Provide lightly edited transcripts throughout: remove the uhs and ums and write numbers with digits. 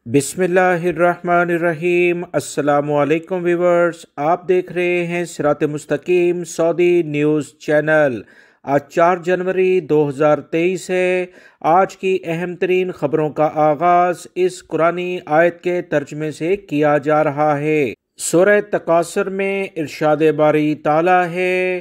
बिस्मिल्लाहिर्रहमानिर्रहीम। अस्सलामुअलैकुम व्यूवर्स, आप देख रहे हैं सिरात मुस्तकीम सऊदी न्यूज़ चैनल। आज 4 जनवरी 2023 है। आज की अहम तरीन खबरों का आगाज़ इस कुरानी आयत के तर्जमे से किया जा रहा है। सूरह तकासुर में इरशाद बारी ताला है,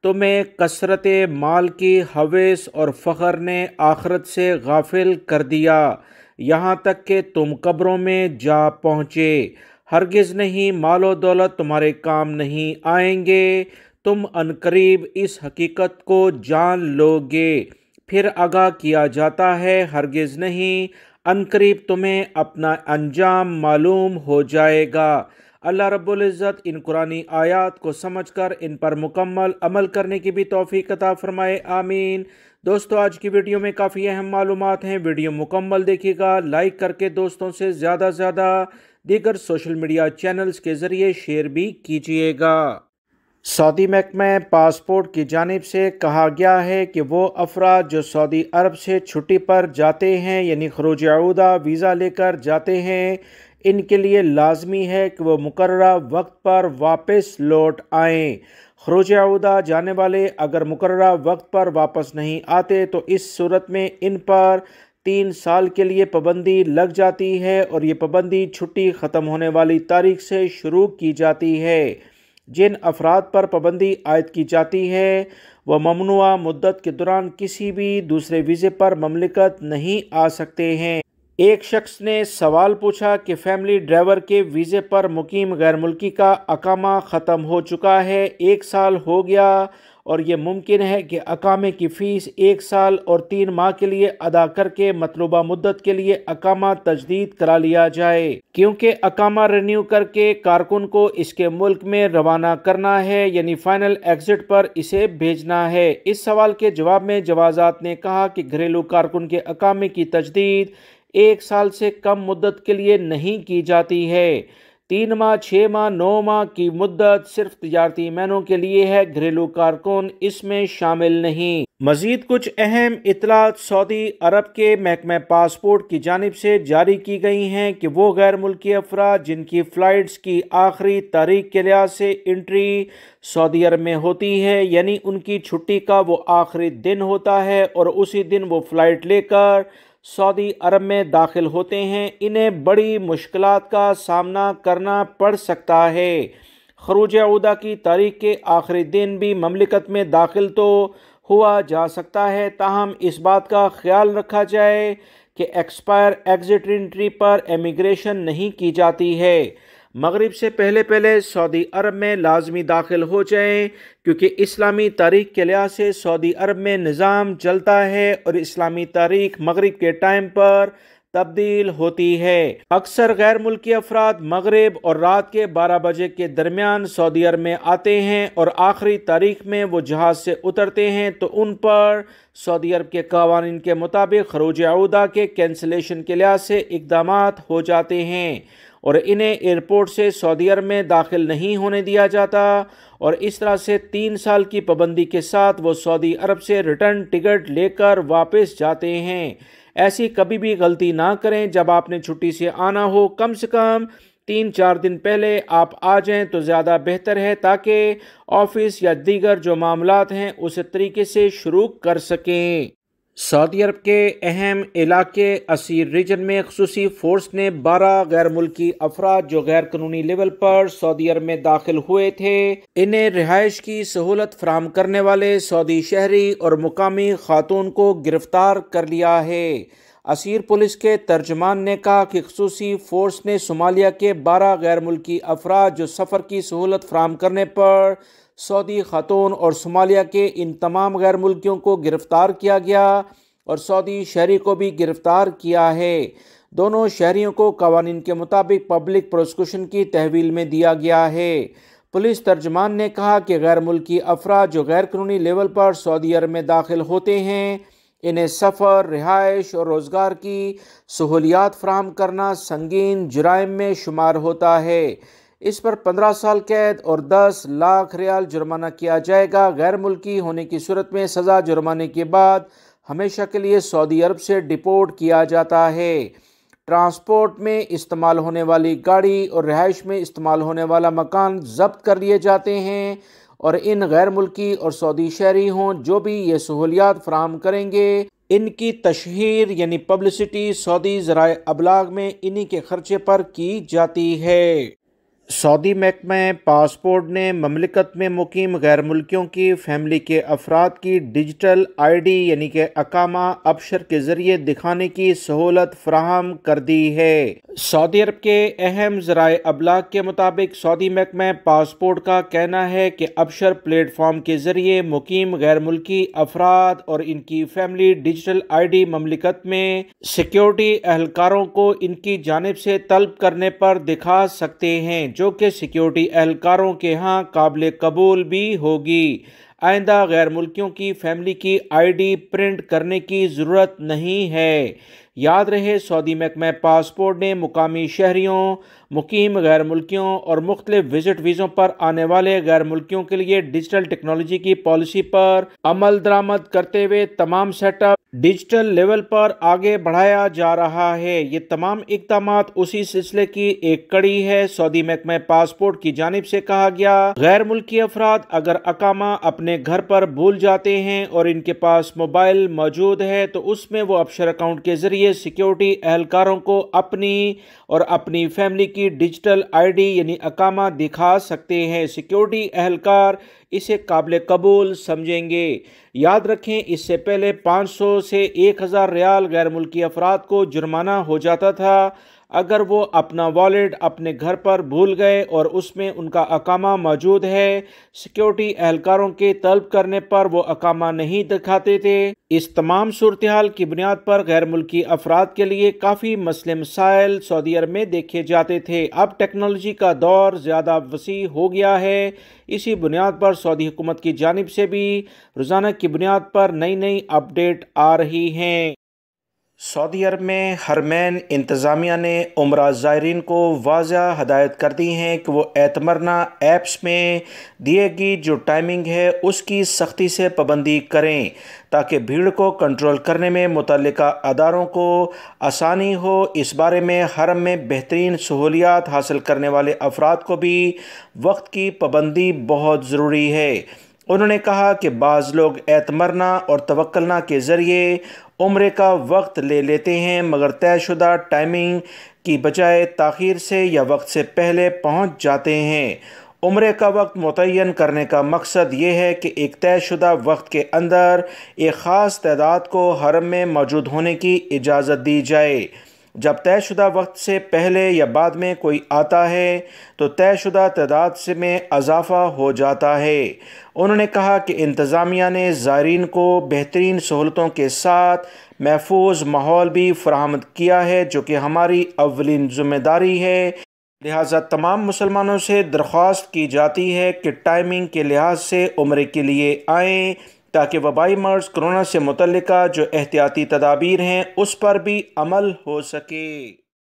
तुम्हें कसरत माल की हवस और फ़ख्र ने आखरत से गाफिल कर दिया, यहाँ तक कि तुम कब्रों में जा पहुँचे। हरगिज़ नहीं, मालो दौलत तुम्हारे काम नहीं आएंगे। तुम अनकरीब इस हकीकत को जान लोगे। फिर आगाह किया जाता है, हरगिज़ नहीं, अनकरीब तुम्हें अपना अंजाम मालूम हो जाएगा। अल्लाह रब्बुल इज़्ज़त इन कुरानी आयात को समझकर इन पर मुकम्मल अमल करने की भी तौफीक अता फरमाए, आमीन। दोस्तों, आज की वीडियो में काफ़ी अहम मालूमात हैं। वीडियो मुकम्मल देखिएगा, लाइक करके दोस्तों से ज़्यादा से ज़्यादा दीगर सोशल मीडिया चैनल्स के ज़रिए शेयर भी कीजिएगा। सऊदी महकमा पासपोर्ट की जानिब से कहा गया है कि वो अफराद जो सऊदी अरब से छुट्टी पर जाते हैं, यानी खरूज अऊदा वीज़ा लेकर जाते हैं, इनके लिए लाजमी है कि वो मुकर्ररा वक्त पर वापस लौट आएँ। खरूज अऊदा जाने वाले अगर मुकर्ररा वक्त पर वापस नहीं आते तो इस सूरत में इन पर 3 साल के लिए पाबंदी लग जाती है और ये पाबंदी छुट्टी ख़त्म होने वाली तारीख से शुरू की जाती है। जिन अफराद पर पाबंदी आयद की जाती है वह ममनुआ मुद्दत के दौरान किसी भी दूसरे वीज़े पर ममलिकत नहीं आ सकते हैं। एक शख्स ने सवाल पूछा कि फैमिली ड्राइवर के वीज़े पर मुकीम गैर मुल्की का अकामा ख़त्म हो चुका है, 1 साल हो गया और ये मुमकिन है कि अकामे की फ़ीस 1 साल और 3 माह के लिए अदा करके मतलूबा मुद्दत के लिए अकामा तजदीद करा लिया जाए, क्योंकि अकामा रिन्यू करके कारकुन को इसके मुल्क में रवाना करना है, यानी फाइनल एग्जिट पर इसे भेजना है। इस सवाल के जवाब में जवाजात ने कहा कि घरेलू कारकुन के अकामे की तजदीद 1 साल से कम मुद्दत के लिए नहीं की जाती है। 3 माह, 6 माह, 9 माह की मुद्दत सिर्फ तिजारती महीनों के लिए है, घरेलू कारकुन इसमें शामिल नहीं। मजीद कुछ अहम इतलात सऊदी अरब के महकमा पासपोर्ट की जानिब से जारी की गई हैं कि वो गैर मुल्की अफराद जिनकी फ़्लाइट्स की आखिरी तारीख के लिहाज से एंट्री सऊदी अरब में होती है, यानी उनकी छुट्टी का वो आखिरी दिन होता है और उसी दिन वो फ़्लाइट लेकर सऊदी अरब में दाखिल होते हैं, इन्हें बड़ी मुश्किलात का सामना करना पड़ सकता है। खरूज अऊदा की तारीख के आखिरी दिन भी ममलिकत में दाखिल तो हुआ जा सकता है, ताहम इस बात का ख्याल रखा जाए कि एक्सपायर एग्जिट एंट्री पर इमिग्रेशन नहीं की जाती है। मगरिब से पहले पहले सऊदी अरब में लाजमी दाखिल हो जाएं, क्योंकि इस्लामी तारीख के लिहाज से सऊदी अरब में निज़ाम चलता है और इस्लामी तारीख मगरिब के टाइम पर तब्दील होती है। अक्सर गैर मुल्की अफराद मगरिब और रात के 12 बजे के दरमियान सऊदी अरब में आते हैं और आखिरी तारीख में वो जहाज़ से उतरते हैं तो उन पर सऊदी अरब के कवानीन के मुताबिक खरूज अऊदा के कैंसलेशन के लिहाज से इक़दामात हो जाते हैं और इन्हें एयरपोर्ट से सऊदी अरब में दाखिल नहीं होने दिया जाता और इस तरह से 3 साल की पाबंदी के साथ वो सऊदी अरब से रिटर्न टिकट लेकर वापस जाते हैं। ऐसी कभी भी गलती ना करें। जब आपने छुट्टी से आना हो, कम से कम 3-4 दिन पहले आप आ जाएं तो ज़्यादा बेहतर है, ताकि ऑफिस या दीगर जो मामलात हैं उस तरीके से शुरू कर सकें। सऊदी अरब के अहम इलाके असीर रीजन में ख़ुसूसी फ़ोर्स ने 12 गैर मुल्की अफराद जो गैर कानूनी लेवल पर सऊदी अरब में दाखिल हुए थे, इन्हें रिहाइश की सहूलत फराहम करने वाले सऊदी शहरी और मुकामी खातून को गिरफ्तार कर लिया है। असीर पुलिस के तर्जमान ने कहा कि ख़ुसूसी फ़ोर्स ने सोमालिया के 12 गैर मुल्की अफराद जो सफ़र की सहूलत फराहम करने पर सऊदी खातून और सोमालिया के इन तमाम गैर मुल्कियों को गिरफ़्तार किया गया और सऊदी शहरी को भी गिरफ़्तार किया है। दोनों शहरियों को कवानीन के मुताबिक पब्लिक प्रोसिक्यूशन की तहवील में दिया गया है। पुलिस तर्जमान ने कहा कि गैर मुल्की अफराद जो गैर कानूनी लेवल पर सऊदी अरब में दाखिल होते हैं, इन्हें सफ़र, रिहाइश और रोज़गार की सहूलियात फराहम करना संगीन जुराइम में शुमार होता है। इस पर 15 साल कैद और 10 लाख रियाल जुर्माना किया जाएगा। गैर मुल्की होने की सूरत में सज़ा जुर्माने के बाद हमेशा के लिए सऊदी अरब से डिपोर्ट किया जाता है। ٹرانسپورٹ میں استعمال ہونے والی گاڑی اور رہائش میں استعمال ہونے والا مکان ضبط کر لیے جاتے ہیں، اور ان غیر ملکی اور سعودی شہری ہوں جو بھی یہ سہولیات فراہم کریں گے، ان کی تشہیر یعنی پبلسٹی سعودی ذرائع ابلاغ میں انہی کے خرچے پر کی جاتی ہے۔ سعودی محکمہ پاسپورٹ نے مملکت میں مقیم غیر ملکیوں کی فیملی کے افراد کی ڈیجیٹل آئی ڈی یعنی کہ اقامہ ابشر کے ذریعے دکھانے کی سہولت فراہم کر دی ہے۔ سعودی عرب کے اہم ذرائع ابلاغ کے مطابق سعودی محکمہ پاسپورٹ کا کہنا ہے کہ ابشر پلیٹ فارم کے ذریعے مقیم غیر ملکی افراد اور ان کی فیملی ڈیجیٹل آئی ڈی مملکت میں سیکیورٹی اہلکاروں کو ان کی جانب سے طلب کرنے پر دکھا سکتے ہیں، جو کہ سیکیورٹی اہلکاروں کے ہاں قابل قبول بھی ہوگی۔ آئندہ غیر ملکیوں کی فیملی کی آئی ڈی پرنٹ کرنے کی ضرورت نہیں ہے۔ یاد رہے، سعودی محکمہ پاسپورٹ نے مقامی شہریوں، مقیم غیر ملکیوں اور مختلف وزٹ ویزوں پر آنے والے غیر ملکیوں کے لیے ڈیجیٹل ٹیکنالوجی کی پالیسی پر عمل درآمد کرتے ہوئے تمام سیٹ اپ ڈیجیٹل لیول پر آگے بڑھایا جا رہا ہے۔ یہ تمام اقدامات اسی سلسلے کی ایک کڑی ہے۔ سعودی محکمہ پاسپورٹ کی جانب سے کہا گیا، غیر ملکی افراد اگر اقامہ اپنے گھر پر بھول جاتے ہیں اور ان کے پاس موبائل موجود ہے تو اس میں وہ ابشر اکاؤنٹ کے ذریعے سیکیورٹی اہلکاروں کو اپنی اور اپنی فیملی کی ڈیجیٹل آئی ڈی یعنی اقامہ دکھا سکتے ہیں۔ سیکیورٹی اہلکار اسے قابل قبول سمجھیں گے۔ یاد رکھیں، اس سے پہلے 500 سے 1000 ریال غیر ملکی افراد کو جرمانہ ہو جاتا تھا اگر وہ اپنا والیٹ اپنے گھر پر بھول گئے اور اس میں ان کا اقامہ موجود ہے۔ سیکیورٹی اہلکاروں کے طلب کرنے پر وہ اقامہ نہیں دکھاتے تھے۔ اس تمام صورتحال کی بنیاد پر غیر ملکی افراد کے لیے کافی مسئلے مسائل سعودی عرب میں دیکھے جاتے تھے۔ اب ٹیکنالوجی کا دور زیادہ وسیع ہو گیا ہے، اسی بنیاد پر سعودی حکومت کی جانب سے بھی روزانہ کی بنیاد پر نئی اپڈیٹ آ رہی ہیں۔ سعودی عرب میں حرمین انتظامیہ نے عمرہ زائرین کو واضح ہدایت کر دی ہیں کہ وہ اعتمرنا ایپس میں دیے گی جو ٹائمنگ ہے اس کی سختی سے پابندی کریں تاکہ بھیڑ کو کنٹرول کرنے میں متعلقہ اداروں کو آسانی ہو۔ اس بارے میں حرم میں بہترین سہولیات حاصل کرنے والے افراد کو بھی وقت کی پابندی بہت ضروری ہے۔ انہوں نے کہا کہ بعض لوگ اعتمرنا اور توکلنا کے ذریعے عمرے کا وقت لے لیتے ہیں مگر طے شدہ ٹائمنگ کی بجائے تاخیر سے یا وقت سے پہلے پہنچ جاتے ہیں۔ عمرے کا وقت متعین کرنے کا مقصد یہ ہے کہ ایک طے شدہ وقت کے اندر ایک خاص تعداد کو حرم میں موجود ہونے کی اجازت دی جائے۔ جب طے شدہ وقت سے پہلے یا بعد میں کوئی آتا ہے تو طے شدہ تعداد میں اضافہ ہو جاتا ہے۔ انہوں نے کہا کہ انتظامیہ نے زائرین کو بہترین سہولتوں کے ساتھ محفوظ ماحول بھی فراہم کیا ہے جو کہ ہماری اولین ذمہ داری ہے، لہٰذا تمام مسلمانوں سے درخواست کی جاتی ہے کہ ٹائمنگ کے لحاظ سے عمرے کے لیے آئیں تاکہ وبائی مرض کرونا سے متعلقہ جو احتیاطی تدابیر ہیں اس پر بھی عمل ہو سکے۔